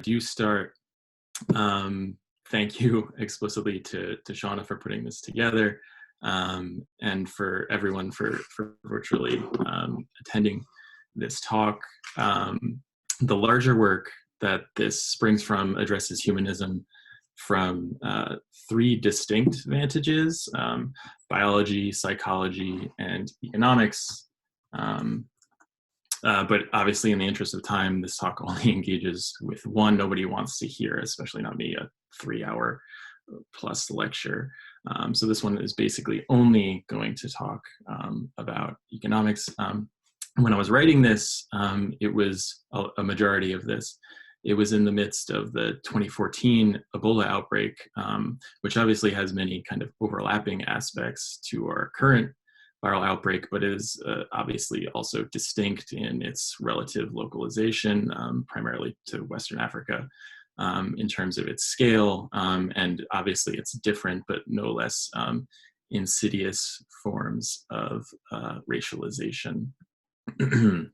do start, thank you explicitly to Shauna for putting this together, and for everyone for virtually attending this talk. The larger work that this springs from addresses humanism from three distinct vantages: biology, psychology, and economics. But obviously, in the interest of time, this talk only engages with one. Nobody wants to hear, especially not me, a 3-hour plus lecture. So this one is basically only going to talk about economics. When I was writing this, it was a majority of this. It was in the midst of the 2014 Ebola outbreak, which obviously has many kind of overlapping aspects to our current viral outbreak, but is obviously also distinct in its relative localization, primarily to Western Africa, in terms of its scale, and obviously it's different, but no less insidious forms of racialization.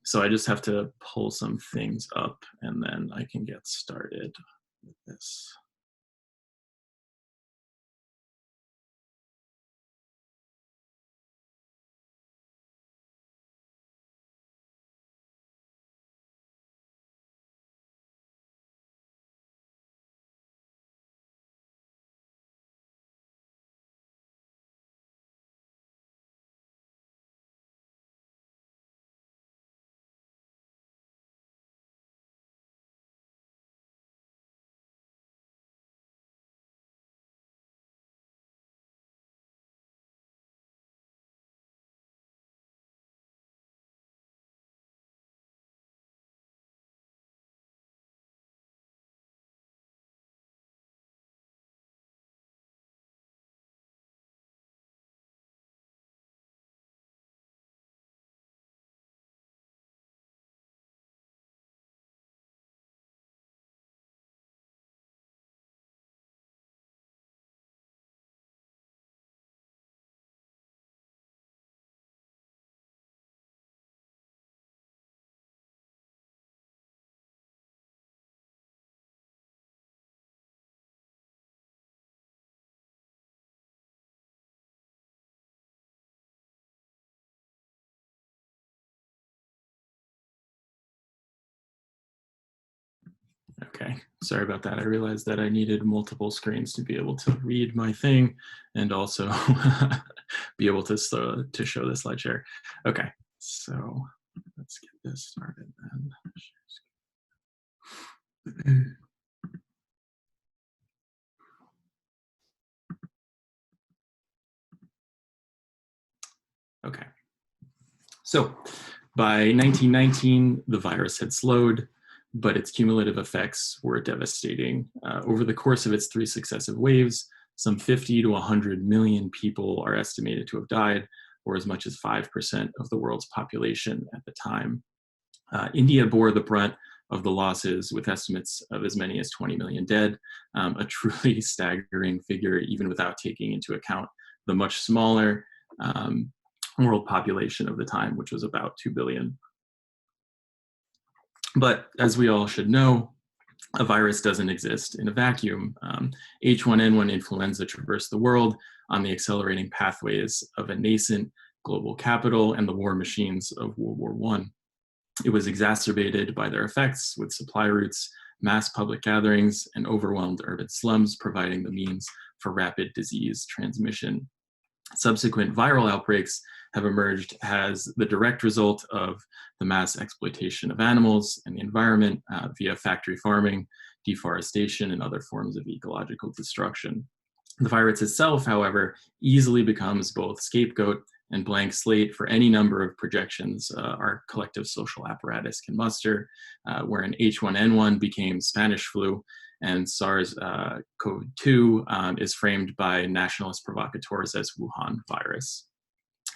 So I just have to pull some things up and then I can get started with this. Okay, sorry about that. I realized that I needed multiple screens to be able to read my thing and also be able to show the slide share. Okay, so let's get this started then. Okay, so by 1919, the virus had slowed, but its cumulative effects were devastating. Over the course of its 3 successive waves, some 50 to 100 million people are estimated to have died, or as much as 5% of the world's population at the time. India bore the brunt of the losses, with estimates of as many as 20 million dead, a truly staggering figure, even without taking into account the much smaller world population of the time, which was about 2 billion. But as we all should know, a virus doesn't exist in a vacuum. H1N1 influenza traversed the world on the accelerating pathways of a nascent global capital and the war machines of World War I. It was exacerbated by their effects, with supply routes, mass public gatherings, and overwhelmed urban slums providing the means for rapid disease transmission. Subsequent viral outbreaks have emerged as the direct result of the mass exploitation of animals and the environment via factory farming, deforestation, and other forms of ecological destruction. The virus itself, however, easily becomes both scapegoat and blank slate for any number of projections our collective social apparatus can muster, wherein H1N1 became Spanish flu and SARS-CoV-2 is framed by nationalist provocateurs as Wuhan virus.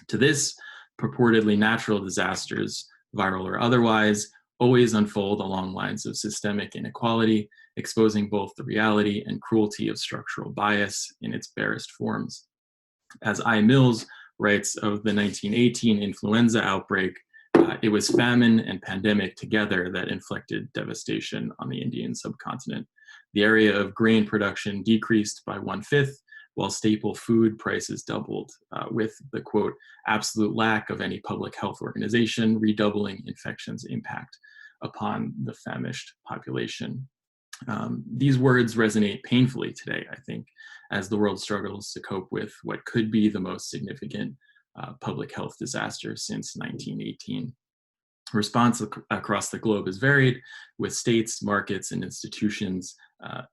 To this, purportedly natural disasters, viral or otherwise, always unfold along lines of systemic inequality, exposing both the reality and cruelty of structural bias in its barest forms. As I. Mills writes of the 1918 influenza outbreak, It was famine and pandemic together that inflicted devastation on the Indian subcontinent. The area of grain production decreased by 1/5, while staple food prices doubled, with the, quote, absolute lack of any public health organization redoubling infection's impact upon the famished population. These words resonate painfully today, I think, as the world struggles to cope with what could be the most significant public health disaster since 1918. Response across the globe is varied, with states, markets, and institutions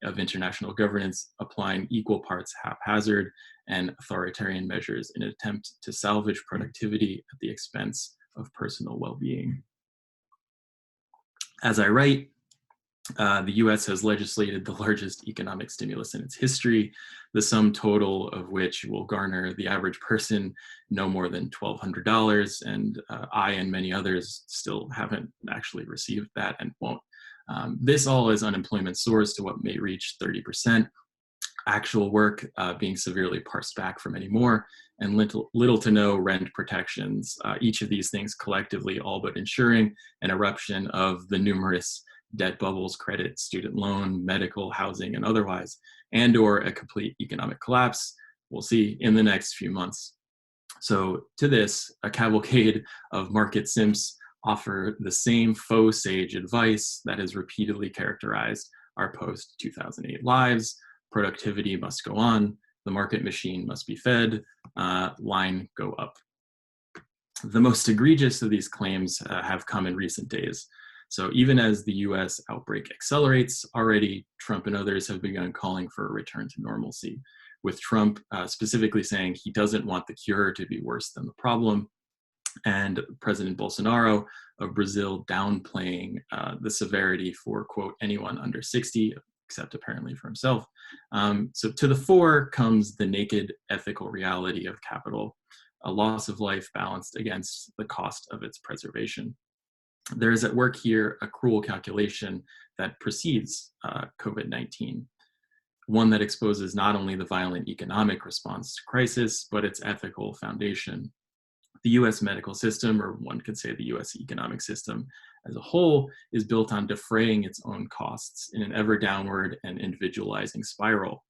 of international governance applying equal parts haphazard and authoritarian measures in an attempt to salvage productivity at the expense of personal well-being. As I write, the US has legislated the largest economic stimulus in its history, the sum total of which will garner the average person no more than $1,200, and I and many others still haven't actually received that and won't. This all is unemployment soars to what may reach 30%, actual work being severely parsed back for many more, and little to no rent protections, each of these things collectively all but ensuring an eruption of the numerous debt bubbles, credit, student loan, medical, housing, and otherwise, and or a complete economic collapse. We'll see in the next few months. So to this, a cavalcade of market simps offer the same faux sage advice that has repeatedly characterized our post-2008 lives. Productivity must go on, the market machine must be fed, line go up. The most egregious of these claims have come in recent days. So even as the US outbreak accelerates, already Trump and others have begun calling for a return to normalcy, with Trump specifically saying he doesn't want the cure to be worse than the problem, and President Bolsonaro of Brazil downplaying the severity for, quote, anyone under 60, except apparently for himself. So to the fore comes the naked ethical reality of capital, a loss of life balanced against the cost of its preservation. There is at work here a cruel calculation that precedes COVID-19, one that exposes not only the violent economic response to crisis, but its ethical foundation. The US medical system, or one could say the US economic system as a whole, is built on defraying its own costs in an ever downward and individualizing spiral.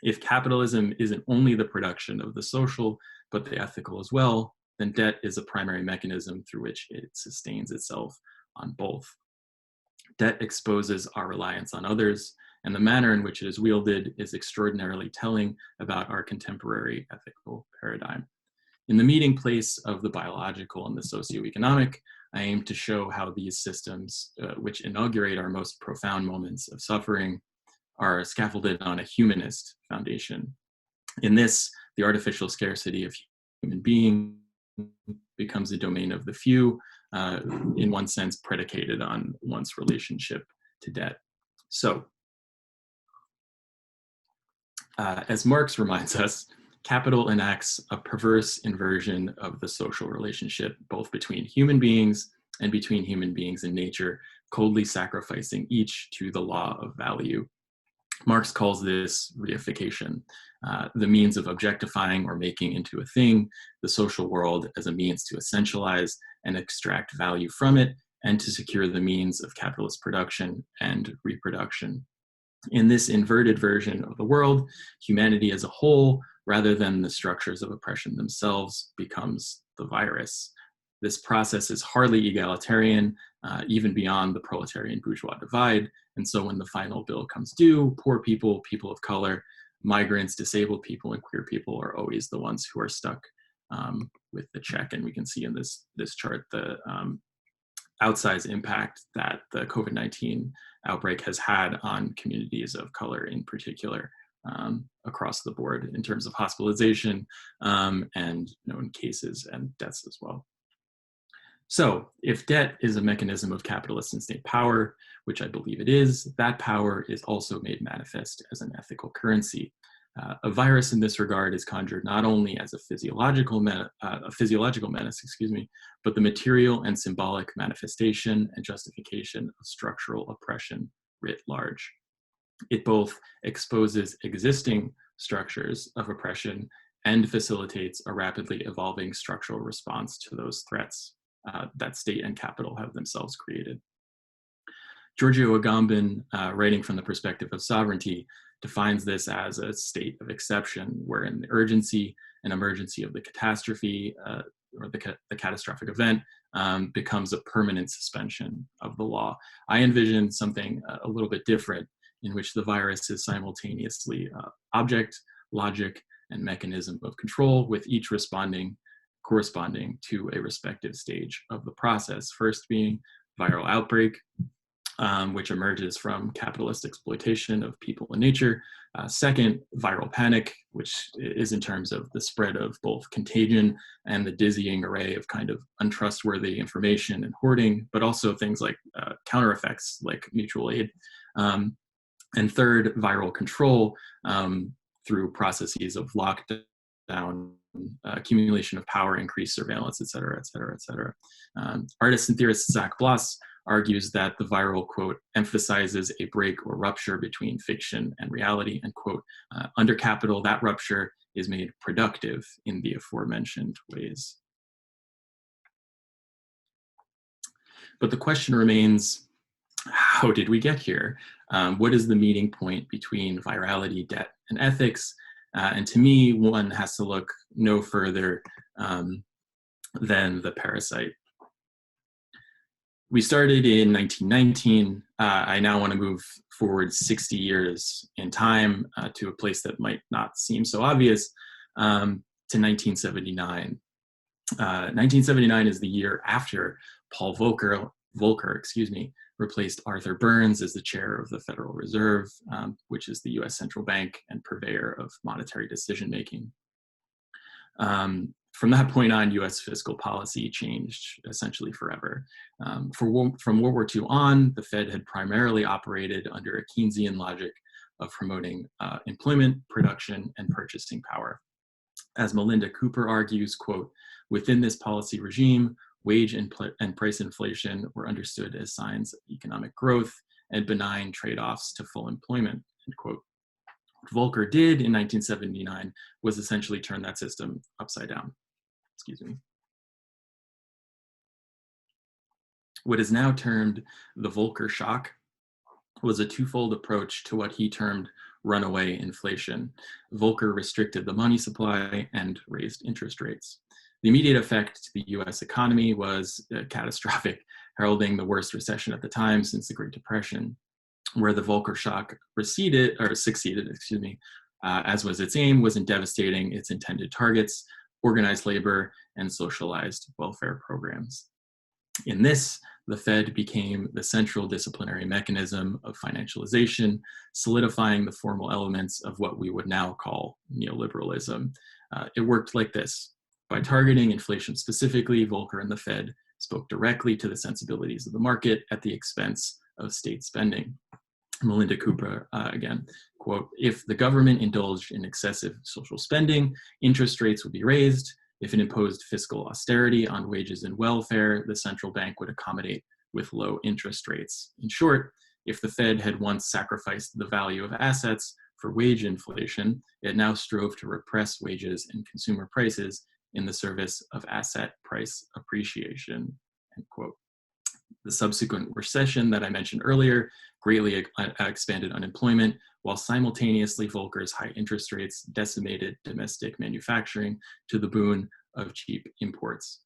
If capitalism isn't only the production of the social, but the ethical as well, then debt is a primary mechanism through which it sustains itself on both. Debt exposes our reliance on others, and the manner in which it is wielded is extraordinarily telling about our contemporary ethical paradigm. In the meeting place of the biological and the socioeconomic, I aim to show how these systems, which inaugurate our most profound moments of suffering, are scaffolded on a humanist foundation. In this, the artificial scarcity of human being becomes a domain of the few, in one sense predicated on one's relationship to debt. So, as Marx reminds us, capital enacts a perverse inversion of the social relationship, both between human beings and between human beings and nature, coldly sacrificing each to the law of value. Marx calls this reification, the means of objectifying or making into a thing the social world as a means to essentialize and extract value from it, and to secure the means of capitalist production and reproduction. In this inverted version of the world, humanity as a whole, rather than the structures of oppression themselves, becomes the virus. This process is hardly egalitarian, even beyond the proletarian bourgeois divide. And so when the final bill comes due, poor people, people of color, migrants, disabled people, and queer people are always the ones who are stuck with the check. And we can see in this chart the outsized impact that the COVID-19 outbreak has had on communities of color in particular, across the board in terms of hospitalization and known cases and deaths as well. So if debt is a mechanism of capitalist and state power, which I believe it is, that power is also made manifest as an ethical currency. A virus in this regard is conjured not only as a physiological menace, but the material and symbolic manifestation and justification of structural oppression writ large. It both exposes existing structures of oppression and facilitates a rapidly evolving structural response to those threats. that state and capital have themselves created. Giorgio Agamben, writing from the perspective of sovereignty, defines this as a state of exception, wherein the urgency and emergency of the catastrophe or the catastrophic event becomes a permanent suspension of the law. I envision something a little bit different, in which the virus is simultaneously object, logic, and mechanism of control, with each corresponding to a respective stage of the process. First being viral outbreak, which emerges from capitalist exploitation of people and nature. Second, viral panic, which is in terms of the spread of both contagion and the dizzying array of kind of untrustworthy information and hoarding, but also things like counter effects like mutual aid. And third, viral control through processes of lockdown, accumulation of power, increased surveillance, et cetera, et cetera, et cetera. Artist and theorist Zach Bloss argues that the viral, quote, emphasizes a break or rupture between fiction and reality, and, quote, under capital, that rupture is made productive in the aforementioned ways. But the question remains, how did we get here? What is the meeting point between virality, debt, and ethics? And to me, one has to look no further than the parasite. We started in 1919. I now want to move forward 60 years in time to a place that might not seem so obvious, to 1979. 1979 is the year after Paul Volcker, replaced Arthur Burns as the chair of the Federal Reserve, which is the US central bank and purveyor of monetary decision-making. From that point on, US fiscal policy changed essentially forever. From World War II on, the Fed had primarily operated under a Keynesian logic of promoting employment, production, and purchasing power. As Melinda Cooper argues, quote, within this policy regime, wage and price inflation were understood as signs of economic growth and benign trade-offs to full employment, end quote. What Volcker did in 1979 was essentially turn that system upside down. Excuse me. What is now termed the Volcker shock was a twofold approach to what he termed runaway inflation. Volcker restricted the money supply and raised interest rates. The immediate effect to the US economy was catastrophic, heralding the worst recession at the time since the Great Depression. Where the Volcker shock succeeded, as was its aim, was in devastating its intended targets, organized labor, and socialized welfare programs. In this, the Fed became the central disciplinary mechanism of financialization, solidifying the formal elements of what we would now call neoliberalism. It worked like this. By targeting inflation specifically, Volcker and the Fed spoke directly to the sensibilities of the market at the expense of state spending. Melinda Cooper, again, quote, if the government indulged in excessive social spending, interest rates would be raised. If it imposed fiscal austerity on wages and welfare, the central bank would accommodate with low interest rates. In short, if the Fed had once sacrificed the value of assets for wage inflation, it now strove to repress wages and consumer prices in the service of asset price appreciation, end quote. The subsequent recession that I mentioned earlier greatly expanded unemployment, while simultaneously Volcker's high interest rates decimated domestic manufacturing to the boon of cheap imports.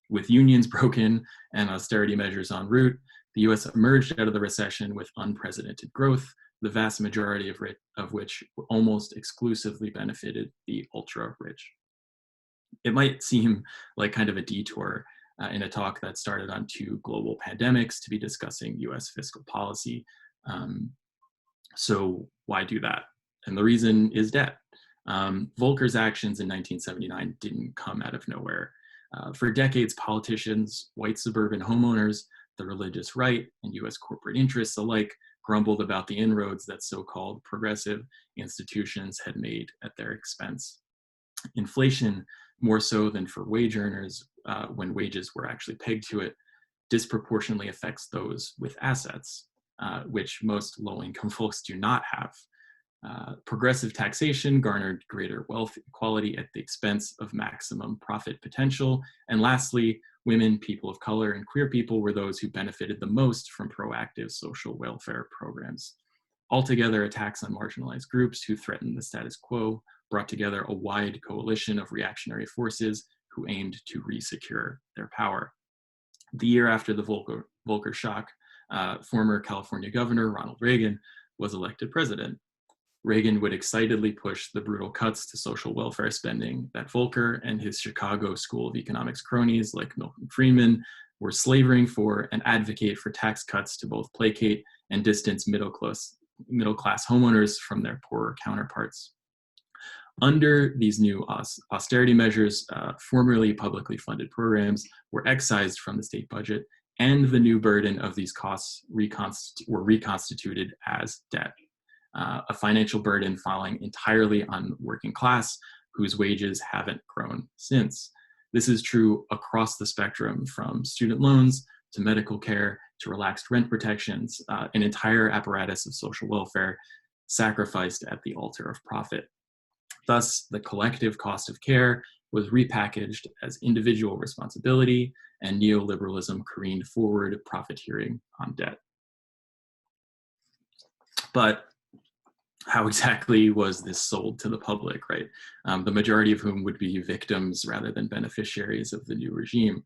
With unions broken and austerity measures en route, the US emerged out of the recession with unprecedented growth, the vast majority of which almost exclusively benefited the ultra-rich. It might seem like kind of a detour in a talk that started on two global pandemics to be discussing US fiscal policy. So why do that? And the reason is debt. Volcker's actions in 1979 didn't come out of nowhere. For decades, politicians, white suburban homeowners, the religious right, and US corporate interests alike grumbled about the inroads that so-called progressive institutions had made at their expense. Inflation, more so than for wage earners, when wages were actually pegged to it, disproportionately affects those with assets, which most low-income folks do not have. Progressive taxation garnered greater wealth equality at the expense of maximum profit potential. And lastly, women, people of color, and queer people were those who benefited the most from proactive social welfare programs. Altogether, attacks on marginalized groups who threatened the status quo brought together a wide coalition of reactionary forces who aimed to resecure their power. The year after the Volcker shock, former California Governor Ronald Reagan was elected president. Reagan would excitedly push the brutal cuts to social welfare spending that Volcker and his Chicago School of Economics cronies like Milton Friedman were slavering for, and advocate for tax cuts to both placate and distance middle-class homeowners from their poorer counterparts. Under these new austerity measures, formerly publicly funded programs were excised from the state budget, and the new burden of these costs were reconstituted as debt. A financial burden falling entirely on working class, whose wages haven't grown since. This is true across the spectrum, from student loans to medical care to relaxed rent protections, an entire apparatus of social welfare sacrificed at the altar of profit. Thus, the collective cost of care was repackaged as individual responsibility, and neoliberalism careened forward, profiteering on debt. But how exactly was this sold to the public, right? The majority of whom would be victims rather than beneficiaries of the new regime.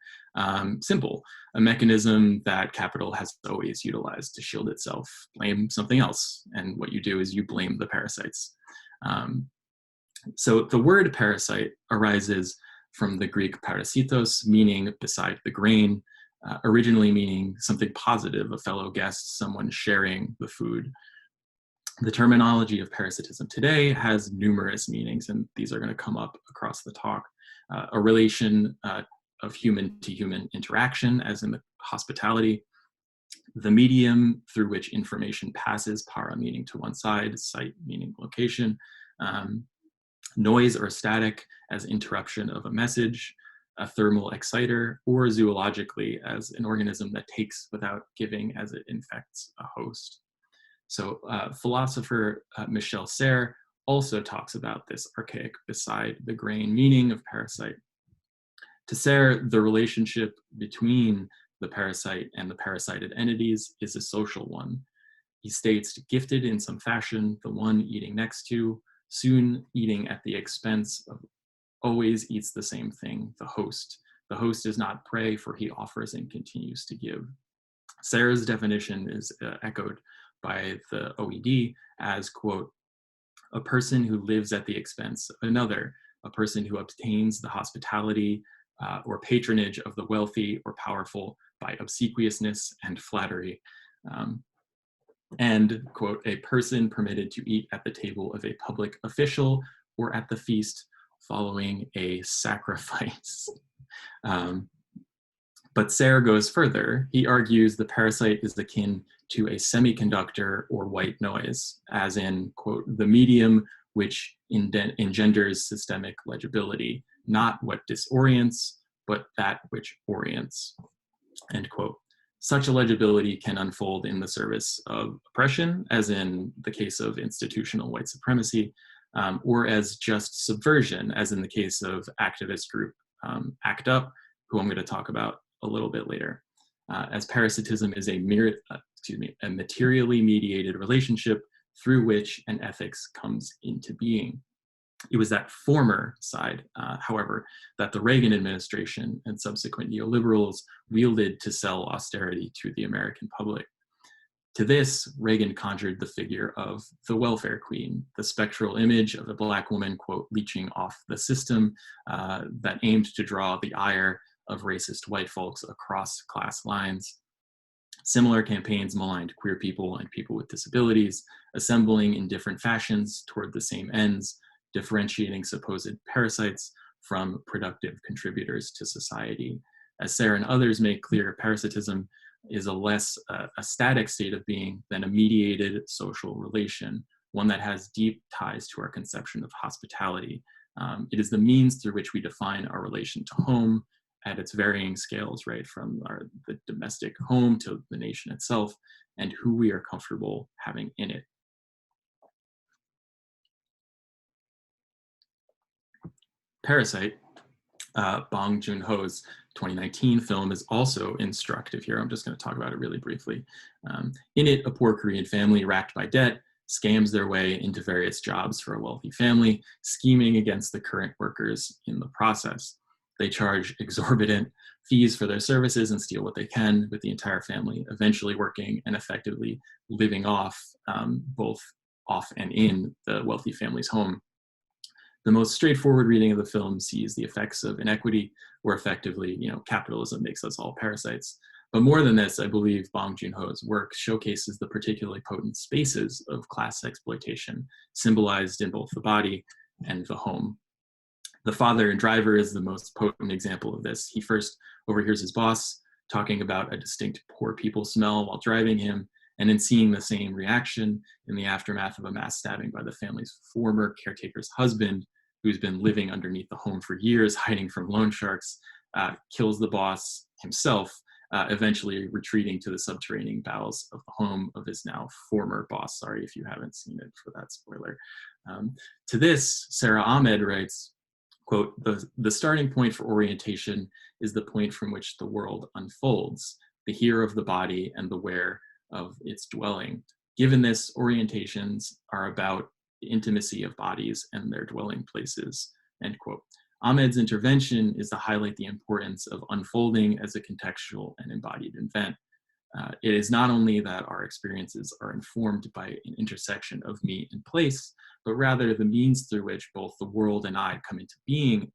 Simple, a mechanism that capital has always utilized to shield itself. Blame something else, and what you do is you blame the parasites. So the word parasite arises from the Greek parasitos, meaning beside the grain, originally meaning something positive, a fellow guest, someone sharing the food. The terminology of parasitism today has numerous meanings, and these are going to come up across the talk. A relation of human to human interaction, as in the hospitality. The medium through which information passes, para meaning to one side, site meaning location. Noise or static as interruption of a message. A thermal exciter, or zoologically as an organism that takes without giving as it infects a host. So philosopher Michel Serres also talks about this archaic beside the grain meaning of parasite. To Serres, the relationship between the parasite and the parasited entities is a social one. He states, gifted in some fashion, the one eating next to, soon eating at the expense of, always eats the same thing, the host. The host is not prey, for he offers and continues to give. Serres' definition is echoed by the OED as, quote, a person who lives at the expense of another, a person who obtains the hospitality or patronage of the wealthy or powerful by obsequiousness and flattery. And, quote, a person permitted to eat at the table of a public official or at the feast following a sacrifice. But Serres goes further. He argues the parasite is akin to a semiconductor or white noise, as in, quote, the medium which engenders systemic legibility, not what disorients, but that which orients, end quote. Such a legibility can unfold in the service of oppression, as in the case of institutional white supremacy, or as just subversion, as in the case of activist group ACT UP, who I'm going to talk about a little bit later, as parasitism is a materially mediated relationship through which an ethics comes into being. It was that former side, however, that the Reagan administration and subsequent neoliberals wielded to sell austerity to the American public. To this, Reagan conjured the figure of the welfare queen, the spectral image of a Black woman, quote, leeching off the system that aimed to draw the ire of racist white folks across class lines. Similar campaigns maligned queer people and people with disabilities, assembling in different fashions toward the same ends, differentiating supposed parasites from productive contributors to society. As Serres and others make clear, parasitism is a less a static state of being than a mediated social relation, one that has deep ties to our conception of hospitality. It is the means through which we define our relation to home at its varying scales, right, from the domestic home to the nation itself, and who we are comfortable having in it. Parasite, Bong Joon-ho's 2019 film, is also instructive here. I'm just going to talk about it really briefly. In it, a poor Korean family racked by debt scams their way into various jobs for a wealthy family, scheming against the current workers in the process. They charge exorbitant fees for their services and steal what they can, with the entire family eventually working and effectively living off both off and in the wealthy family's home. The most straightforward reading of the film sees the effects of inequity, where effectively, capitalism makes us all parasites. But more than this, I believe Bong Joon-ho's work showcases the particularly potent spaces of class exploitation, symbolized in both the body and the home. The father and driver is the most potent example of this. He first overhears his boss talking about a distinct poor people smell while driving him, and in seeing the same reaction in the aftermath of a mass stabbing by the family's former caretaker's husband, who's been living underneath the home for years, hiding from loan sharks, kills the boss himself, eventually retreating to the subterranean bowels of the home of his now former boss. Sorry if you haven't seen it for that spoiler. To this, Sarah Ahmed writes, quote, the starting point for orientation is the point from which the world unfolds, the here of the body and the where of its dwelling. Given this, orientations are about the intimacy of bodies and their dwelling places, end quote. Ahmed's intervention is to highlight the importance of unfolding as a contextual and embodied event. It is not only that our experiences are informed by an intersection of me and place, but rather the means through which both the world and I come into being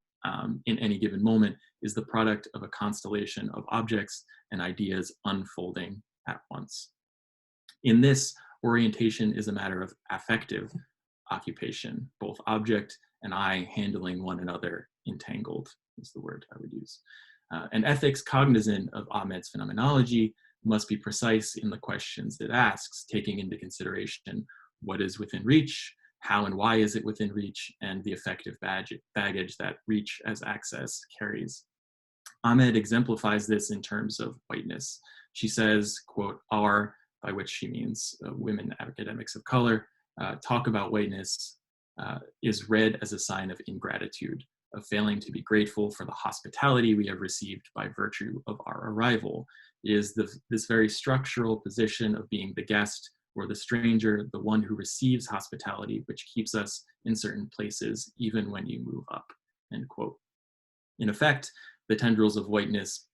in any given moment is the product of a constellation of objects and ideas unfolding at once. In this, orientation is a matter of affective occupation, both object and I handling one another entangled is the word I would use. An ethics cognizant of Ahmed's phenomenology must be precise in the questions it asks, taking into consideration what is within reach, how and why is it within reach, and the effective baggage that reach as access carries. Ahmed exemplifies this in terms of whiteness. She says, quote, our, by which she means women academics of color, talk about whiteness is read as a sign of ingratitude, of failing to be grateful for the hospitality we have received by virtue of our arrival. It is this very structural position of being the guest or the stranger, the one who receives hospitality, which keeps us in certain places, even when you move up, end quote. In effect, the tendrils of whiteness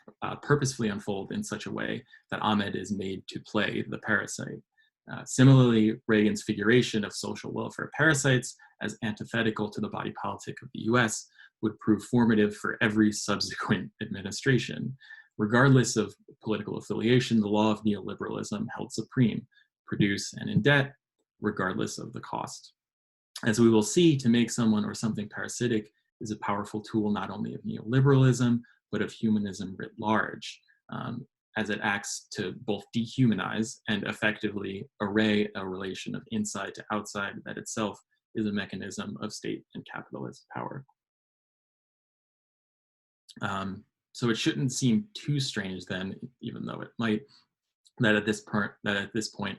purposefully unfold in such a way that Ahmed is made to play the parasite. Similarly, Reagan's figuration of social welfare parasites as antithetical to the body politic of the US would prove formative for every subsequent administration. Regardless of political affiliation, the law of neoliberalism held supreme, produce and in debt, regardless of the cost. As we will see, to make someone or something parasitic is a powerful tool not only of neoliberalism, but of humanism writ large, as it acts to both dehumanize and effectively array a relation of inside to outside that itself is a mechanism of state and capitalist power. So it shouldn't seem too strange then, even though it might, that at this point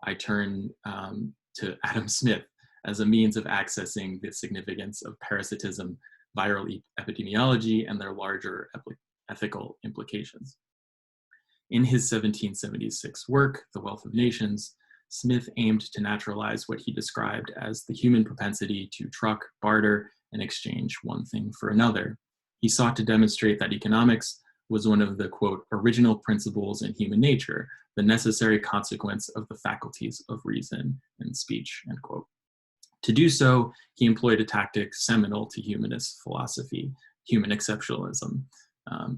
I turn to Adam Smith as a means of accessing the significance of parasitism, viral epidemiology, and their larger ethical implications. In his 1776 work, The Wealth of Nations, Smith aimed to naturalize what he described as the human propensity to truck, barter, and exchange one thing for another. He sought to demonstrate that economics was one of the, quote, original principles in human nature, the necessary consequence of the faculties of reason and speech, end quote. To do so, he employed a tactic seminal to humanist philosophy, human exceptionalism.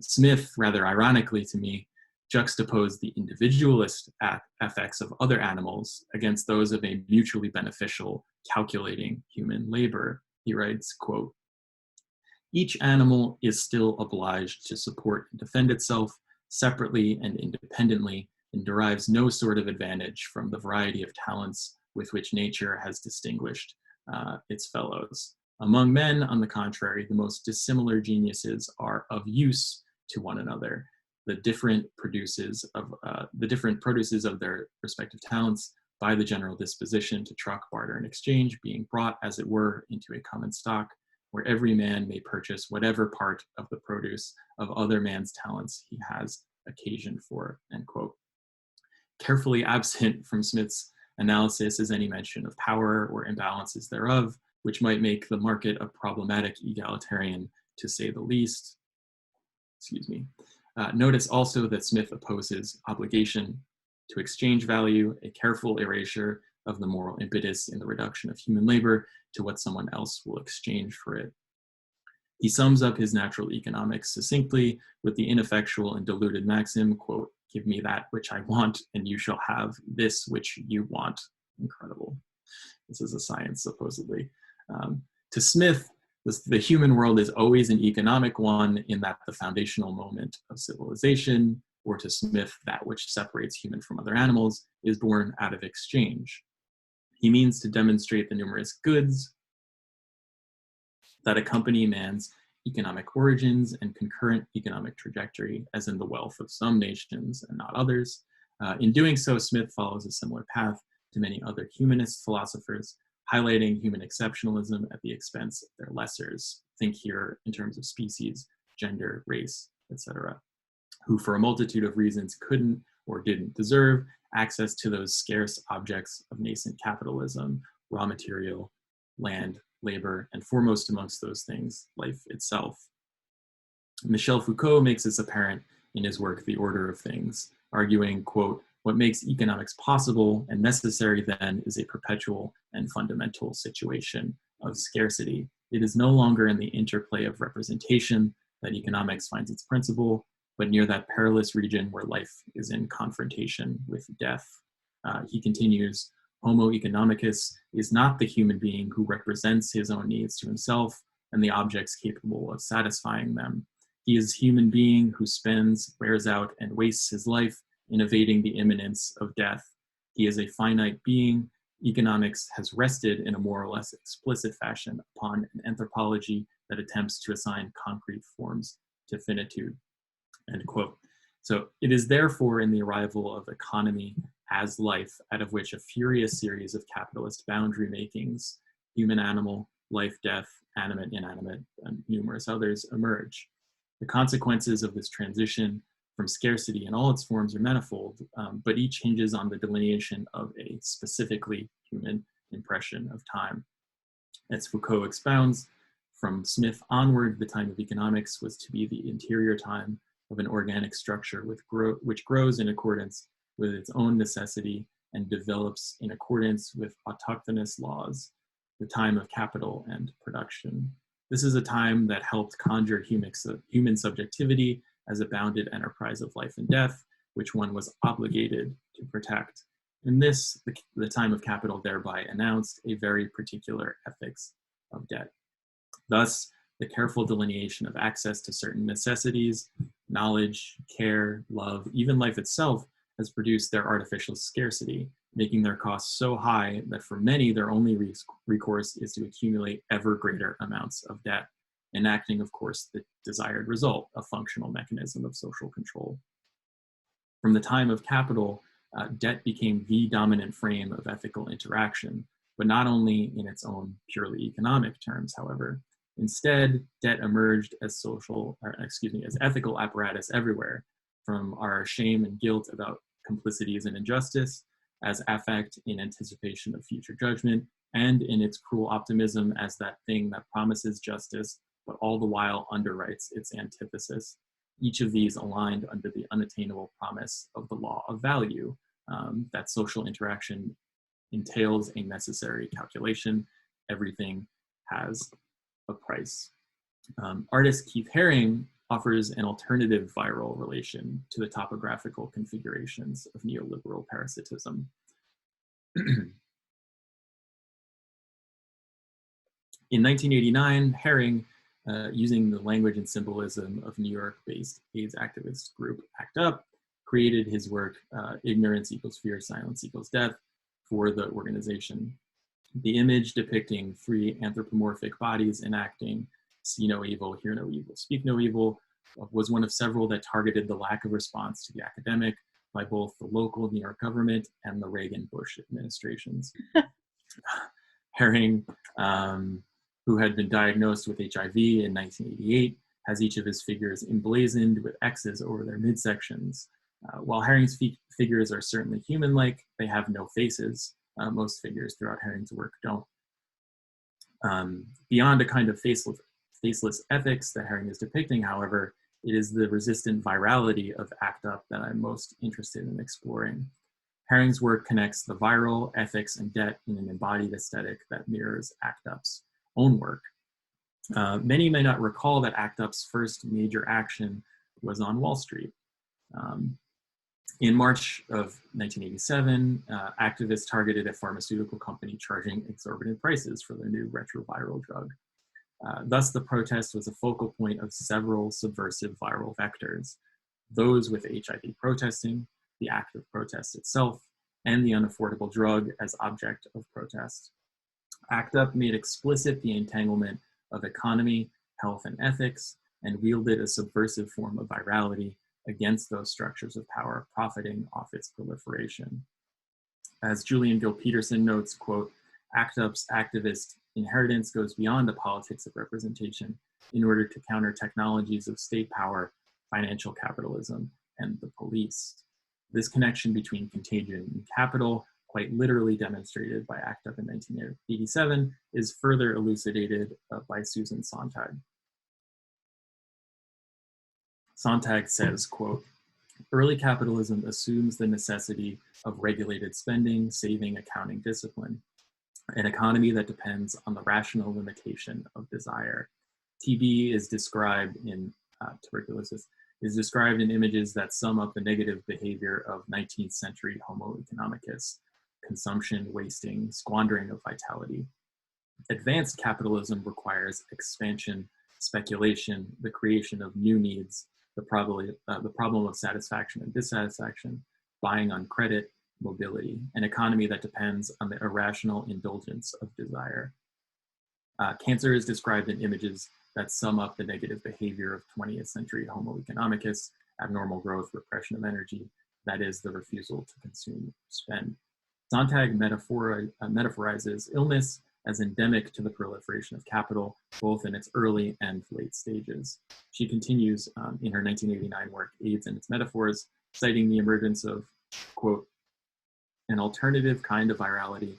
Smith, rather ironically to me, juxtaposed the individualist affects of other animals against those of a mutually beneficial, calculating human labor. He writes, quote, each animal is still obliged to support and defend itself separately and independently, and derives no sort of advantage from the variety of talents with which nature has distinguished its fellows. Among men, on the contrary, the most dissimilar geniuses are of use to one another. The different produces of their respective talents by the general disposition to truck, barter, and exchange being brought, as it were, into a common stock, where every man may purchase whatever part of the produce of other man's talents he has occasion for, end quote. Carefully absent from Smith's analysis is any mention of power or imbalances thereof, which might make the market a problematic egalitarian, to say the least. Excuse me. Notice also that Smith opposes obligation to exchange value, a careful erasure of the moral impetus in the reduction of human labor to what someone else will exchange for it. He sums up his natural economics succinctly with the ineffectual and diluted maxim, quote, "Give me that which I want, and you shall have this which you want." Incredible. This is a science, supposedly. To Smith, the human world is always an economic one, in that the foundational moment of civilization, or to Smith, that which separates human from other animals, is born out of exchange. He means to demonstrate the numerous goods that accompany man's economic origins and concurrent economic trajectory, as in the wealth of some nations and not others. In doing so, Smith follows a similar path to many other humanist philosophers, highlighting human exceptionalism at the expense of their lessers. Think here in terms of species, gender, race, etc., who for a multitude of reasons couldn't or didn't deserve access to those scarce objects of nascent capitalism, raw material, land, labor, and foremost amongst those things, life itself. Michel Foucault makes this apparent in his work, The Order of Things, arguing, quote, "What makes economics possible and necessary then is a perpetual and fundamental situation of scarcity. It is no longer in the interplay of representation that economics finds its principle, but near that perilous region where life is in confrontation with death." He continues, "Homo economicus is not the human being who represents his own needs to himself and the objects capable of satisfying them. He is a human being who spends, wears out, and wastes his life in evading the imminence of death. He is a finite being. Economics has rested in a more or less explicit fashion upon an anthropology that attempts to assign concrete forms to finitude," end quote. So it is therefore in the arrival of economy as life, out of which a furious series of capitalist boundary makings, human, animal, life, death, animate, inanimate, and numerous others, emerge. The consequences of this transition from scarcity in all its forms are manifold, but each hinges on the delineation of a specifically human impression of time. As Foucault expounds, from Smith onward, the time of economics was to be the interior time of an organic structure which grows in accordance with its own necessity and develops in accordance with autochthonous laws, the time of capital and production. This is a time that helped conjure human subjectivity as a bounded enterprise of life and death, which one was obligated to protect. In this, the time of capital thereby announced a very particular ethics of debt. Thus, the careful delineation of access to certain necessities, knowledge, care, love, even life itself, has produced their artificial scarcity, making their costs so high that for many, their only recourse is to accumulate ever greater amounts of debt, enacting, of course, the desired result, a functional mechanism of social control. From the time of capital, debt became the dominant frame of ethical interaction, but not only in its own purely economic terms, however. Instead, debt emerged as as ethical apparatus everywhere, from our shame and guilt about complicities and injustice, as affect in anticipation of future judgment, and in its cruel optimism as that thing that promises justice, but all the while underwrites its antithesis. Each of these aligned under the unattainable promise of the law of value, that social interaction entails a necessary calculation. Everything has a price. Artist Keith Haring offers an alternative viral relation to the topographical configurations of neoliberal parasitism. In 1989, Haring, using the language and symbolism of New York-based AIDS activist group ACT UP, created his work, Ignorance Equals Fear, Silence Equals Death, for the organization. The image depicting three anthropomorphic bodies enacting see no evil, hear no evil, speak no evil, was one of several that targeted the lack of response to the academic by both the local New York government and the Reagan-Bush administrations. Haring who had been diagnosed with HIV in 1988, has each of his figures emblazoned with X's over their midsections. While Herring's figures are certainly human-like, they have no faces. Most figures throughout Herring's work don't. Beyond a kind of faceless ethics that Herring is depicting, however, it is the resistant virality of ACT UP that I'm most interested in exploring. Herring's work connects the viral, ethics, and debt in an embodied aesthetic that mirrors ACT UP's own work. Many may not recall that ACT UP's first major action was on Wall Street. In March of 1987, activists targeted a pharmaceutical company charging exorbitant prices for their new retroviral drug. Thus, the protest was a focal point of several subversive viral vectors, those with HIV protesting, the act of protest itself, and the unaffordable drug as object of protest. ACT UP made explicit the entanglement of economy, health, and ethics, and wielded a subversive form of virality against those structures of power profiting off its proliferation. As Julian Gill Peterson notes, quote, ACT UP's activist inheritance goes beyond the politics of representation in order to counter technologies of state power, financial capitalism, and the police. This connection between contagion and capital, quite literally demonstrated by ACT UP in 1987, is further elucidated by Susan Sontag. Sontag says, quote, early capitalism assumes the necessity of regulated spending, saving, accounting discipline, an economy that depends on the rational limitation of desire. TB is described in tuberculosis, is described in images that sum up the negative behavior of 19th century Homo economicus: consumption, wasting, squandering of vitality. Advanced capitalism requires expansion, speculation, the creation of new needs, the problem of satisfaction and dissatisfaction, buying on credit, mobility, an economy that depends on the irrational indulgence of desire. Cancer is described in images that sum up the negative behavior of 20th century Homo economicus: abnormal growth, repression of energy, that is, the refusal to consume or spend. Sontag metaphorizes illness as endemic to the proliferation of capital, both in its early and late stages. She continues in her 1989 work, AIDS and Its Metaphors, citing the emergence of, quote, an alternative kind of virality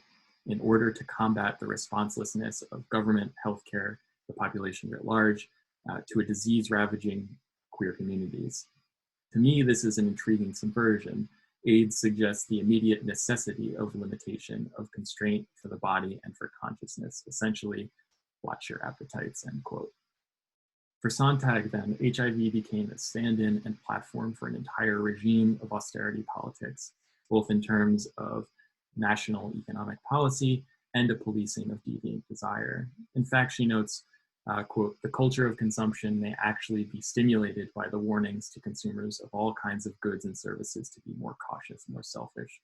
in order to combat the responselessness of government, healthcare, the population writ large, to a disease ravaging queer communities. To me, this is an intriguing subversion. AIDS suggests the immediate necessity of limitation, of constraint for the body and for consciousness. Essentially, watch your appetites, end quote. For Sontag, then, HIV became a stand-in and platform for an entire regime of austerity politics, both in terms of national economic policy and a policing of deviant desire. In fact, she notes, quote, the culture of consumption may actually be stimulated by the warnings to consumers of all kinds of goods and services to be more cautious, more selfish,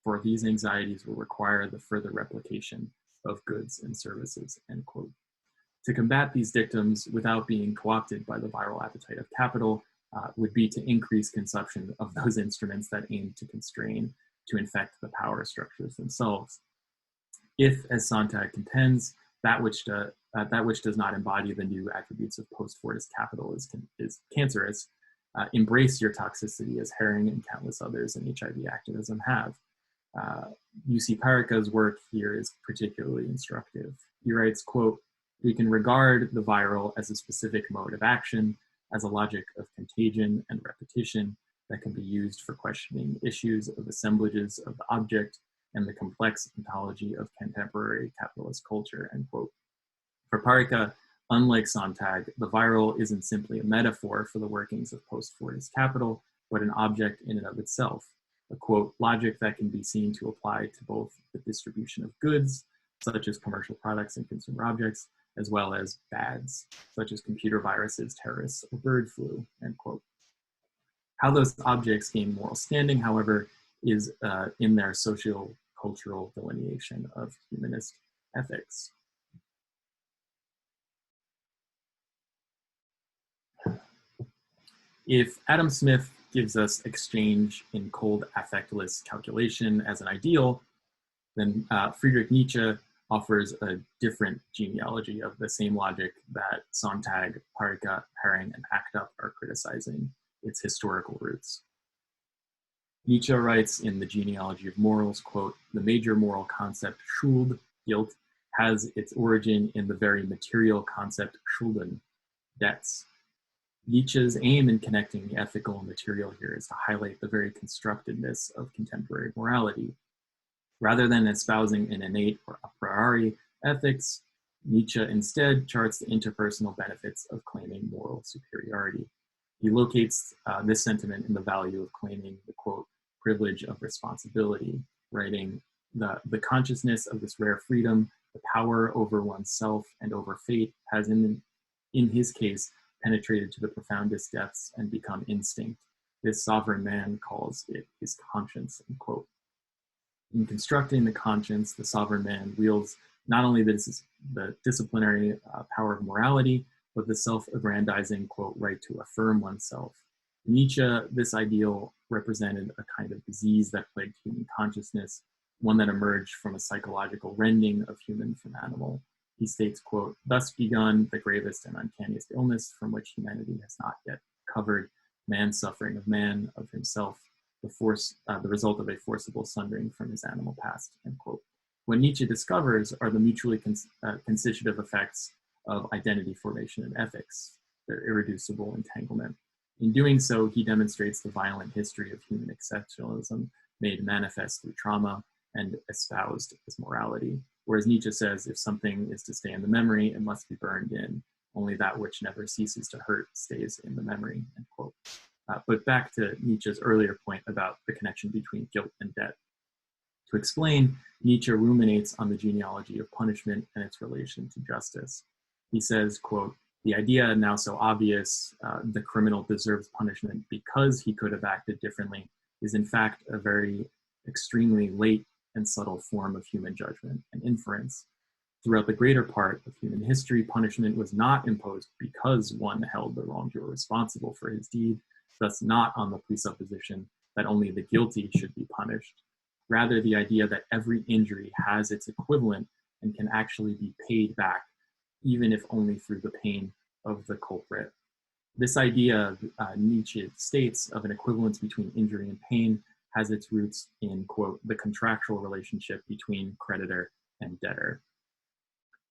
for these anxieties will require the further replication of goods and services, end quote. To combat these dictums without being co-opted by the viral appetite of capital would be to increase consumption of those instruments that aim to constrain, to infect the power structures themselves. If, as Sontag contends, that which does not embody the new attributes of post-Fordist capital is cancerous, embrace your toxicity as Herring and countless others in HIV activism have. UC Parika's work here is particularly instructive. He writes, quote, we can regard the viral as a specific mode of action, as a logic of contagion and repetition that can be used for questioning issues of assemblages of the object and the complex ontology of contemporary capitalist culture, end quote. For Parika, unlike Sontag, the viral isn't simply a metaphor for the workings of post-Fordist capital, but an object in and of itself, a, quote, logic that can be seen to apply to both the distribution of goods, such as commercial products and consumer objects, as well as bads, such as computer viruses, terrorists, or bird flu, end quote. How those objects gain moral standing, however, is in their socio-cultural delineation of humanist ethics. If Adam Smith gives us exchange in cold affectless calculation as an ideal, then Friedrich Nietzsche offers a different genealogy of the same logic that Sontag, Parika, Haring, and Actup are criticizing, its historical roots. Nietzsche writes in the Genealogy of Morals, quote, "The major moral concept, Schuld, guilt, has its origin in the very material concept, Schulden, debts." Nietzsche's aim in connecting the ethical and material here is to highlight the very constructedness of contemporary morality. Rather than espousing an innate or a priori ethics, Nietzsche instead charts the interpersonal benefits of claiming moral superiority. He locates this sentiment in the value of claiming the, quote, "privilege of responsibility," writing, the consciousness of this rare freedom, the power over oneself and over fate, has in his case penetrated to the profoundest depths and become instinct. This sovereign man calls it his conscience, end quote. In constructing the conscience, the sovereign man wields not only the disciplinary power of morality, but the self-aggrandizing, quote, right to affirm oneself. In Nietzsche, this ideal represented a kind of disease that plagued human consciousness, one that emerged from a psychological rending of human from animal. He states, quote, "Thus begun the gravest and uncanniest illness from which humanity has not yet recovered, man's suffering of man, of himself, the result of a forcible sundering from his animal past," end quote. What Nietzsche discovers are the mutually constitutive effects of identity formation and ethics, their irreducible entanglement. In doing so, he demonstrates the violent history of human exceptionalism made manifest through trauma and espoused as morality. Whereas Nietzsche says, if something is to stay in the memory, it must be burned in. Only that which never ceases to hurt stays in the memory, end quote. But back to Nietzsche's earlier point about the connection between guilt and debt. To explain, Nietzsche ruminates on the genealogy of punishment and its relation to justice. He says, quote, "The idea now so obvious, the criminal deserves punishment because he could have acted differently, is in fact a very extremely late and subtle form of human judgment and inference. Throughout the greater part of human history, punishment was not imposed because one held the wrongdoer responsible for his deed, thus not on the presupposition that only the guilty should be punished. Rather, the idea that every injury has its equivalent and can actually be paid back, even if only through the pain of the culprit. This idea, Nietzsche states, of an equivalence between injury and pain has its roots in, quote, the contractual relationship between creditor and debtor.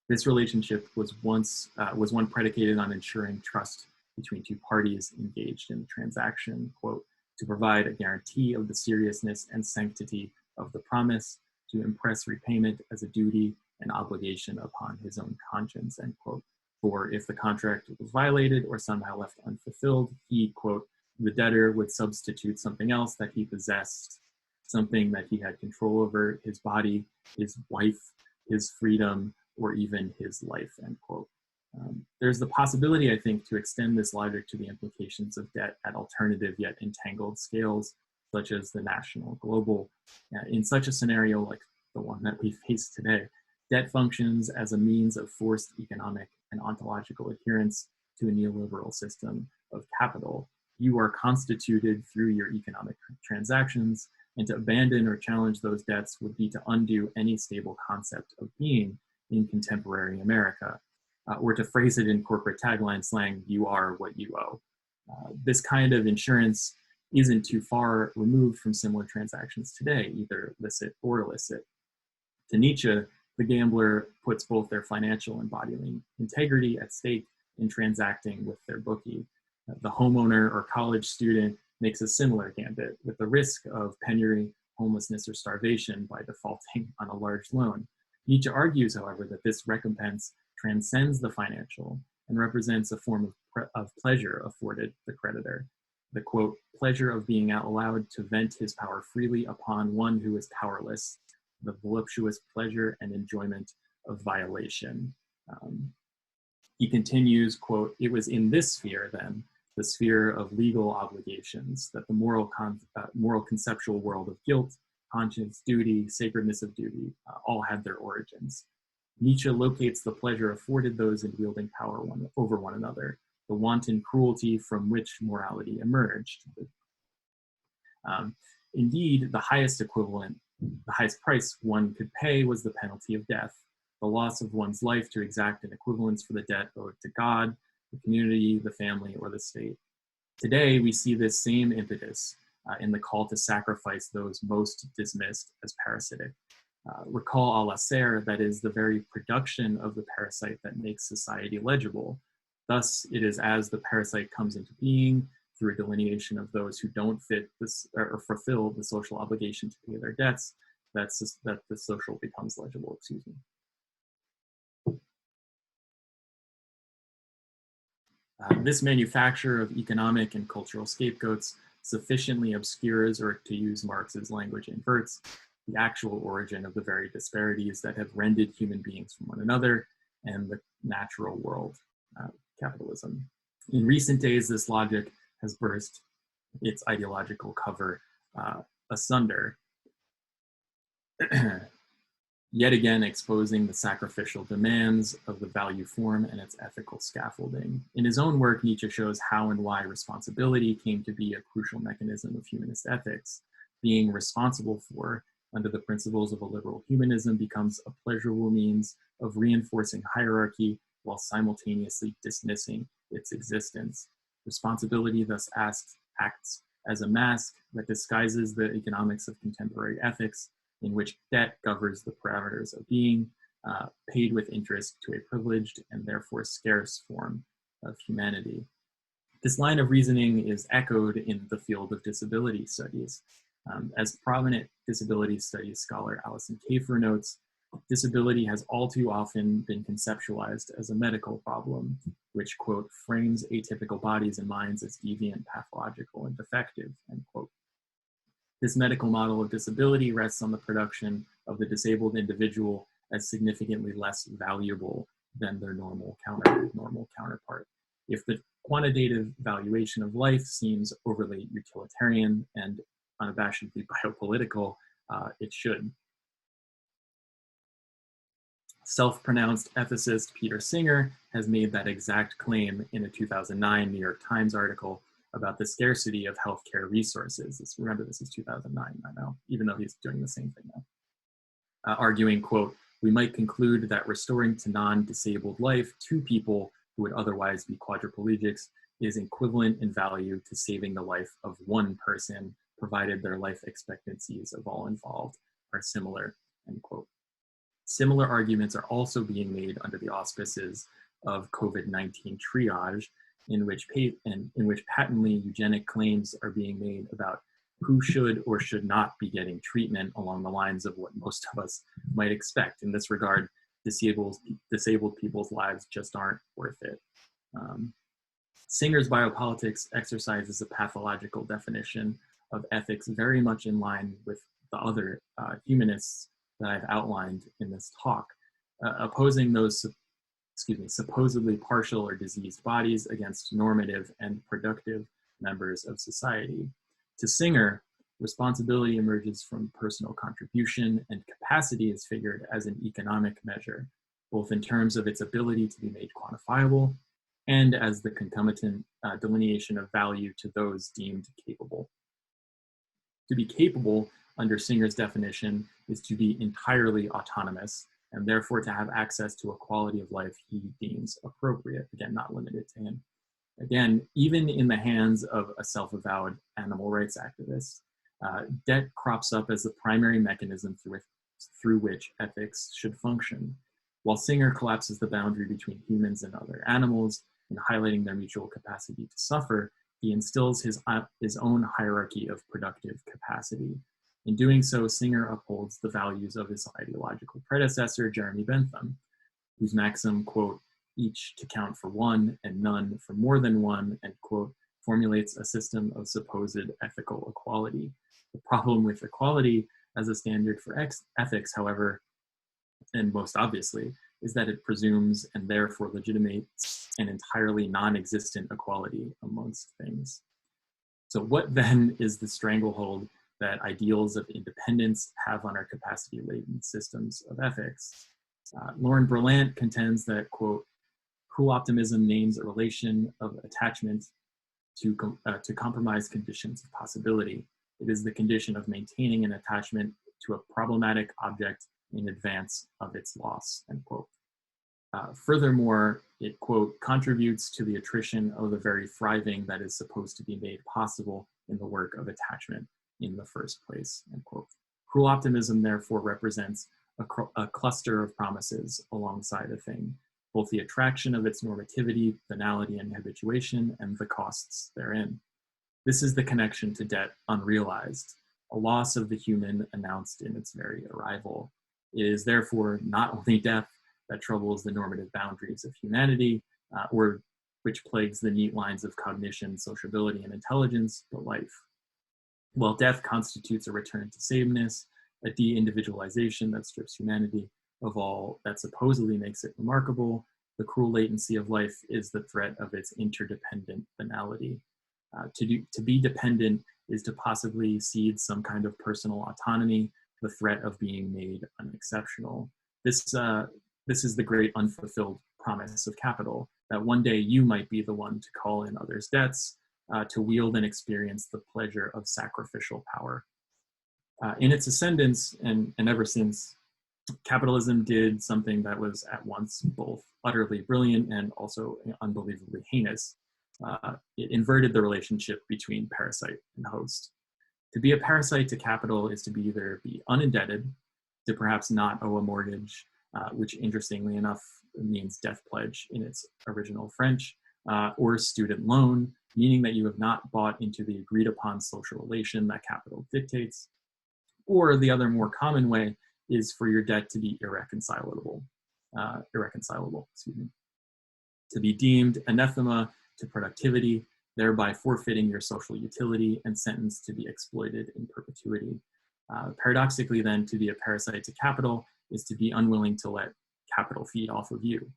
This relationship was one predicated on ensuring trust between two parties engaged in the transaction, quote, to provide a guarantee of the seriousness and sanctity of the promise, to impress repayment as a duty and obligation upon his own conscience, end quote. For if the contract was violated or somehow left unfulfilled, he, quote, the debtor would substitute something else that he possessed, something that he had control over, his body, his wife, his freedom, or even his life, end quote. There's the possibility, I think, to extend this logic to the implications of debt at alternative yet entangled scales, such as the national, global. In such a scenario like the one that we face today, debt functions as a means of forced economic and ontological adherence to a neoliberal system of capital. You are constituted through your economic transactions, and to abandon or challenge those debts would be to undo any stable concept of being in contemporary America. Or to phrase it in corporate tagline slang, you are what you owe. This kind of insurance isn't too far removed from similar transactions today, either licit or illicit. To Nietzsche, the gambler puts both their financial and bodily integrity at stake in transacting with their bookie. The homeowner or college student makes a similar gambit with the risk of penury, homelessness, or starvation by defaulting on a large loan. Nietzsche argues, however, that this recompense transcends the financial and represents a form of pleasure afforded the creditor. The, quote, pleasure of being allowed to vent his power freely upon one who is powerless, the voluptuous pleasure and enjoyment of violation. He continues, quote, it was in this sphere, then, the sphere of legal obligations, that the moral conceptual world of guilt, conscience, duty, sacredness of duty, all had their origins. Nietzsche locates the pleasure afforded those in wielding power over one another, the wanton cruelty from which morality emerged. Indeed, the highest equivalent, the highest price one could pay was the penalty of death. the loss of one's life to exact an equivalence for the debt owed to God, the community, the family, or the state. Today, we see this same impetus in the call to sacrifice those most dismissed as parasitic. Recall à la serre, that is the very production of the parasite that makes society legible. Thus, it is as the parasite comes into being through a delineation of those who don't fit this or fulfill the social obligation to pay their debts, that the social becomes legible, excuse me. This manufacture of economic and cultural scapegoats sufficiently obscures, or to use Marx's language, inverts, the actual origin of the very disparities that have rended human beings from one another and the natural world, capitalism. In recent days, this logic has burst its ideological cover asunder, yet again exposing the sacrificial demands of the value form and its ethical scaffolding. In his own work, Nietzsche shows how and why responsibility came to be a crucial mechanism of humanist ethics. Being responsible for, under the principles of a liberal humanism, becomes a pleasurable means of reinforcing hierarchy while simultaneously dismissing its existence. Responsibility thus acts as a mask that disguises the economics of contemporary ethics, in which debt governs the parameters of being, paid with interest to a privileged and therefore scarce form of humanity. This line of reasoning is echoed in the field of disability studies. As prominent disability studies scholar Alison Kafer notes, disability has all too often been conceptualized as a medical problem, which, quote, frames atypical bodies and minds as deviant, pathological, and defective, end quote. This medical model of disability rests on the production of the disabled individual as significantly less valuable than their normal counterpart. If the quantitative valuation of life seems overly utilitarian and unabashedly biopolitical, it should. Self-pronounced ethicist Peter Singer has made that exact claim in a 2009 New York Times article about the scarcity of healthcare resources. Remember, this is 2009, I know, even though he's doing the same thing now. Arguing, quote, we might conclude that restoring to non-disabled life two people who would otherwise be quadriplegics is equivalent in value to saving the life of one person, provided their life expectancies of all involved are similar, end quote. Similar arguments are also being made under the auspices of COVID-19 triage, in which patently eugenic claims are being made about who should or should not be getting treatment along the lines of what most of us might expect. In this regard, disabled people's lives just aren't worth it. Singer's biopolitics exercises a pathological definition of ethics very much in line with the other humanists that I've outlined in this talk, opposing those supposedly partial or diseased bodies against normative and productive members of society. To Singer, responsibility emerges from personal contribution, and capacity is figured as an economic measure, both in terms of its ability to be made quantifiable and as the concomitant delineation of value to those deemed capable. To be capable, under Singer's definition, is to be entirely autonomous, and therefore to have access to a quality of life he deems appropriate, again, not limited to him. Again, even in the hands of a self-avowed animal rights activist, debt crops up as the primary mechanism through which ethics should function. While Singer collapses the boundary between humans and other animals in highlighting their mutual capacity to suffer, he instills his own hierarchy of productive capacity. In doing so, Singer upholds the values of his ideological predecessor, Jeremy Bentham, whose maxim, quote, each to count for one and none for more than one, end quote, formulates a system of supposed ethical equality. The problem with equality as a standard for ethics, however, and most obviously, is that it presumes and therefore legitimates an entirely non-existent equality amongst things. So what then is the stranglehold that ideals of independence have on our capacity-laden systems of ethics? Lauren Berlant contends that, quote, cruel optimism names a relation of attachment to compromise conditions of possibility. It is the condition of maintaining an attachment to a problematic object in advance of its loss, end quote. Furthermore, it, quote, contributes to the attrition of the very thriving that is supposed to be made possible in the work of attachment in the first place, end quote. Cruel optimism, therefore, represents a cluster of promises alongside a thing, both the attraction of its normativity, banality, and habituation, and the costs therein. This is the connection to debt unrealized, a loss of the human announced in its very arrival. It is therefore not only death that troubles the normative boundaries of humanity, or which plagues the neat lines of cognition, sociability, and intelligence, but life. While death constitutes a return to sameness, a de-individualization that strips humanity of all that supposedly makes it remarkable, the cruel latency of life is the threat of its interdependent banality. To be dependent is to possibly cede some kind of personal autonomy, the threat of being made unexceptional. This is the great unfulfilled promise of capital, that one day you might be the one to call in others' debts, to wield and experience the pleasure of sacrificial power. In its ascendance, and ever since, capitalism did something that was at once both utterly brilliant and also unbelievably heinous. It inverted the relationship between parasite and host. To be a parasite to capital is to either be unindebted, to perhaps not owe a mortgage, which interestingly enough means death pledge in its original French, or student loan, meaning that you have not bought into the agreed upon social relation that capital dictates. Or the other more common way is for your debt to be irreconcilable, to be deemed anathema to productivity, thereby forfeiting your social utility and sentenced to be exploited in perpetuity. Paradoxically then, to be a parasite to capital is to be unwilling to let capital feed off of you,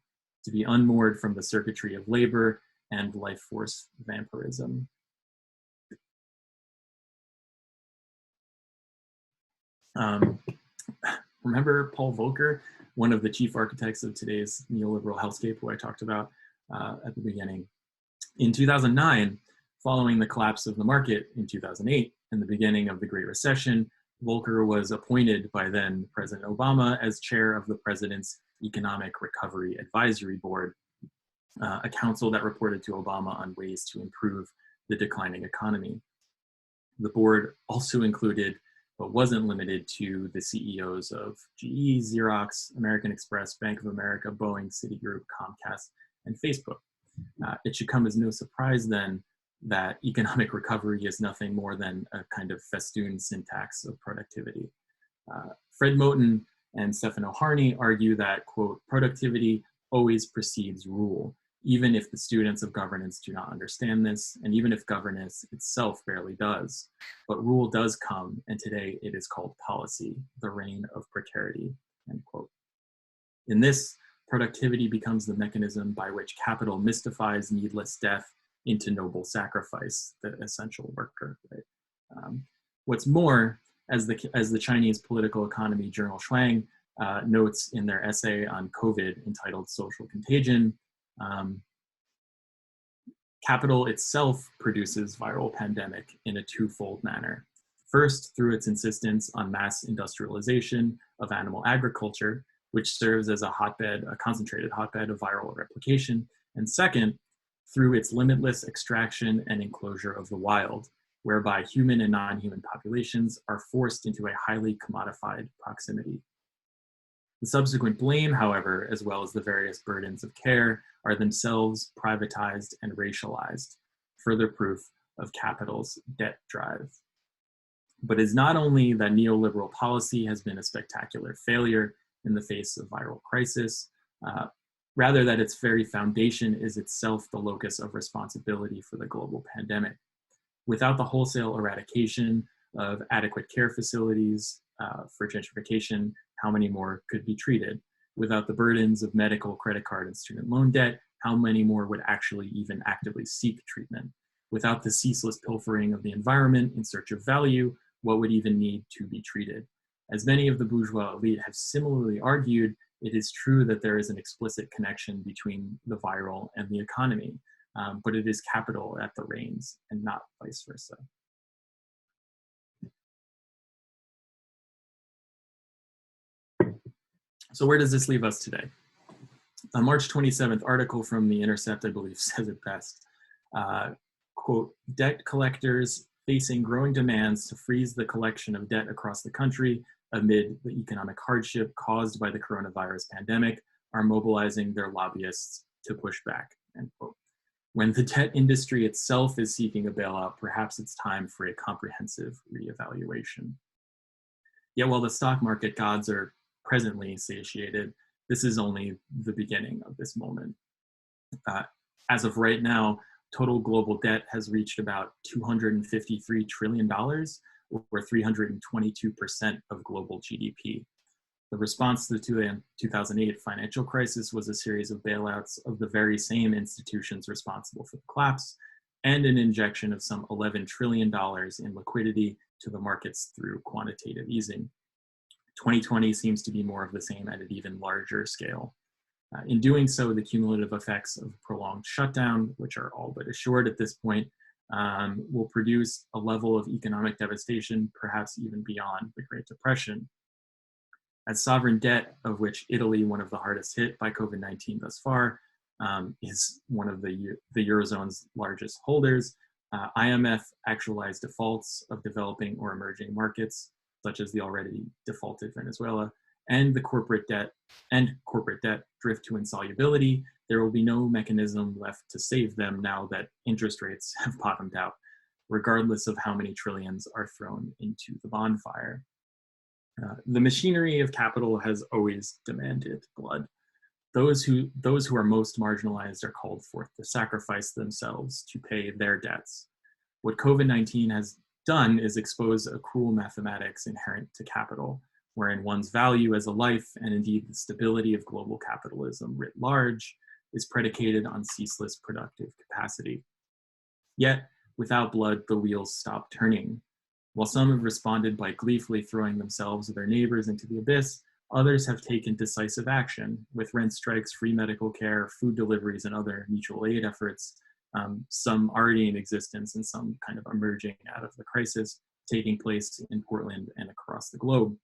to be unmoored from the circuitry of labor and life force vampirism. Remember Paul Volcker, one of the chief architects of today's neoliberal hellscape, who I talked about at the beginning? In 2009, following the collapse of the market in 2008 and the beginning of the Great Recession, Volcker was appointed by then President Obama as chair of the president's Economic Recovery Advisory Board, a council that reported to Obama on ways to improve the declining economy. The board also included, but wasn't limited to, the CEOs of GE, Xerox, American Express, Bank of America, Boeing, Citigroup, Comcast, and Facebook. It should come as no surprise then that economic recovery is nothing more than a kind of festoon syntax of productivity. Fred Moten and Stefano Harney argue that, quote, productivity always precedes rule, even if the students of governance do not understand this, and even if governance itself barely does. But rule does come, and today it is called policy, the reign of precarity, end quote. In this, productivity becomes the mechanism by which capital mystifies needless death into noble sacrifice, the essential worker. Right? What's more, as the Chinese political economy journal Shuang notes in their essay on COVID entitled Social Contagion, capital itself produces viral pandemic in a twofold manner. First, through its insistence on mass industrialization of animal agriculture, which serves as a concentrated hotbed of viral replication. And second, through its limitless extraction and enclosure of the wild, whereby human and non-human populations are forced into a highly commodified proximity. The subsequent blame, however, as well as the various burdens of care, are themselves privatized and racialized, further proof of capital's debt drive. But it's not only that neoliberal policy has been a spectacular failure in the face of viral crisis, rather that its very foundation is itself the locus of responsibility for the global pandemic. Without the wholesale eradication of adequate care facilities for gentrification, how many more could be treated? Without the burdens of medical, credit card, and student loan debt, how many more would actually even actively seek treatment? Without the ceaseless pilfering of the environment in search of value, what would even need to be treated? As many of the bourgeois elite have similarly argued, it is true that there is an explicit connection between the viral and the economy, but it is capital at the reins and not vice versa. So where does this leave us today? A March 27th article from The Intercept, I believe, says it best. Quote, debt collectors facing growing demands to freeze the collection of debt across the country amid the economic hardship caused by the coronavirus pandemic are mobilizing their lobbyists to push back, end quote. When the debt industry itself is seeking a bailout, perhaps it's time for a comprehensive reevaluation. Yet while the stock market gods are presently satiated, this is only the beginning of this moment. As of right now, total global debt has reached about $253 trillion, or 322% of global GDP. The response to the 2008 financial crisis was a series of bailouts of the very same institutions responsible for the collapse, and an injection of some $11 trillion in liquidity to the markets through quantitative easing. 2020 seems to be more of the same at an even larger scale. In doing so, the cumulative effects of prolonged shutdown, which are all but assured at this point, will produce a level of economic devastation perhaps even beyond the Great Depression. As sovereign debt, of which Italy, one of the hardest hit by COVID-19 thus far, is one of the Eurozone's largest holders, IMF actualized defaults of developing or emerging markets, such as the already defaulted Venezuela, and the corporate debt drift to insolubility. There will be no mechanism left to save them now that interest rates have bottomed out, regardless of how many trillions are thrown into the bonfire. The machinery of capital has always demanded blood. Those who are most marginalized are called forth to sacrifice themselves to pay their debts. What COVID-19 has done is expose a cruel mathematics inherent to capital, wherein one's value as a life, and indeed the stability of global capitalism writ large, is predicated on ceaseless productive capacity. Yet, without blood, the wheels stop turning. While some have responded by gleefully throwing themselves or their neighbors into the abyss, others have taken decisive action, with rent strikes, free medical care, food deliveries, and other mutual aid efforts, some already in existence and some kind of emerging out of the crisis, taking place in Portland and across the globe.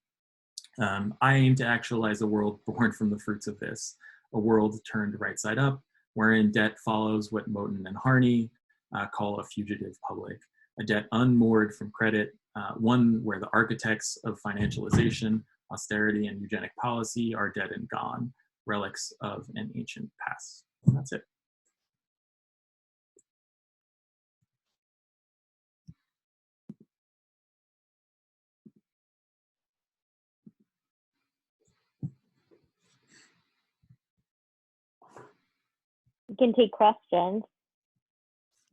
I aim to actualize a world born from the fruits of this, a world turned right side up, wherein debt follows what Moten and Harney call a fugitive public, a debt unmoored from credit, one where the architects of financialization, austerity, and eugenic policy are dead and gone, relics of an ancient past. And that's it. We can take questions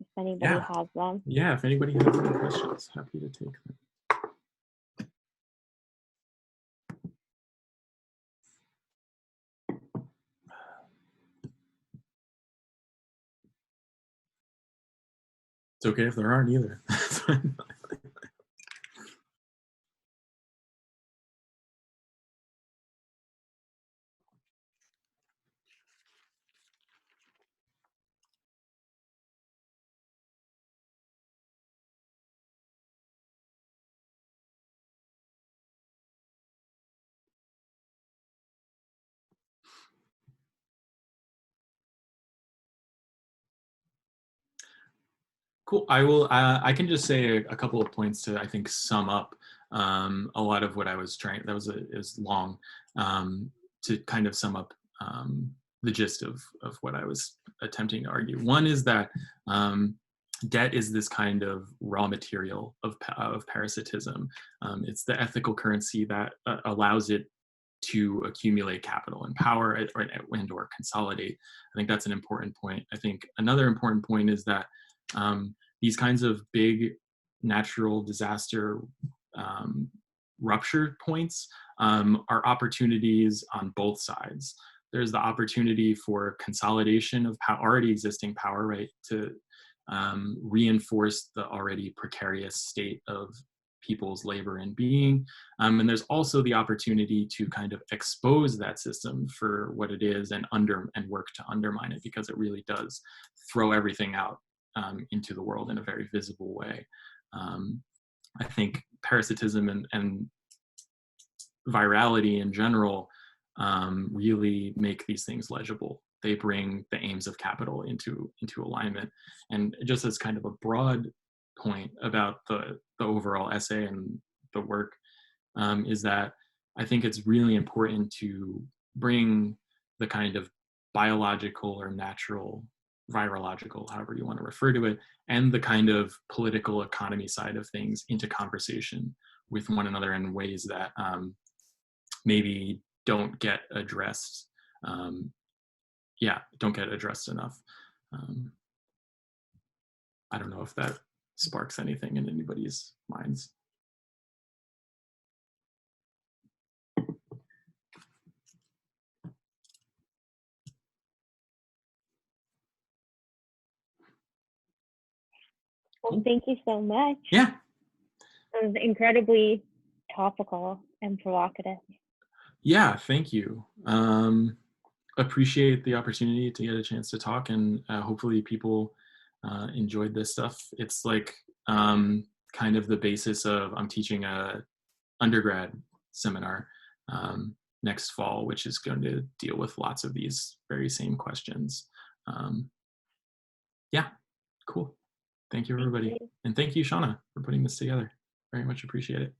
if anybody has them. Yeah, if anybody has any questions, happy to take them. It's okay if there aren't either. Cool. I can just say a couple of points to, I think, sum up a lot of what I was trying. That is long, to kind of sum up the gist of what I was attempting to argue. One is that debt is this kind of raw material of parasitism. It's the ethical currency that allows it to accumulate capital and power or consolidate. I think that's an important point. I think another important point is that these kinds of big natural disaster rupture points are opportunities on both sides. There's the opportunity for consolidation of already existing power, right, to reinforce the already precarious state of people's labor and being. And there's also the opportunity to kind of expose that system for what it is and work to undermine it, because it really does throw everything out into the world in a very visible way. I think parasitism and virality in general really make these things legible. They bring the aims of capital into alignment. And just as kind of a broad point about the overall essay and the work, is that I think it's really important to bring the kind of biological or natural, virological, however you want to refer to it, and the kind of political economy side of things into conversation with one another in ways that maybe don't get addressed. Yeah, don't get addressed enough. Um, I don't know if that sparks anything in anybody's minds. Well, Cool. thank you so much. Yeah, It was incredibly topical and provocative. yeah, thank you. Appreciate the opportunity to get a chance to talk, and hopefully people enjoyed this stuff. It's like kind of the basis of, I'm teaching a undergrad seminar next fall, which is going to deal with lots of these very same questions. Um, yeah, cool. Thank you, Thank everybody. you. And thank you, Shauna, for putting this together. Very much appreciate it.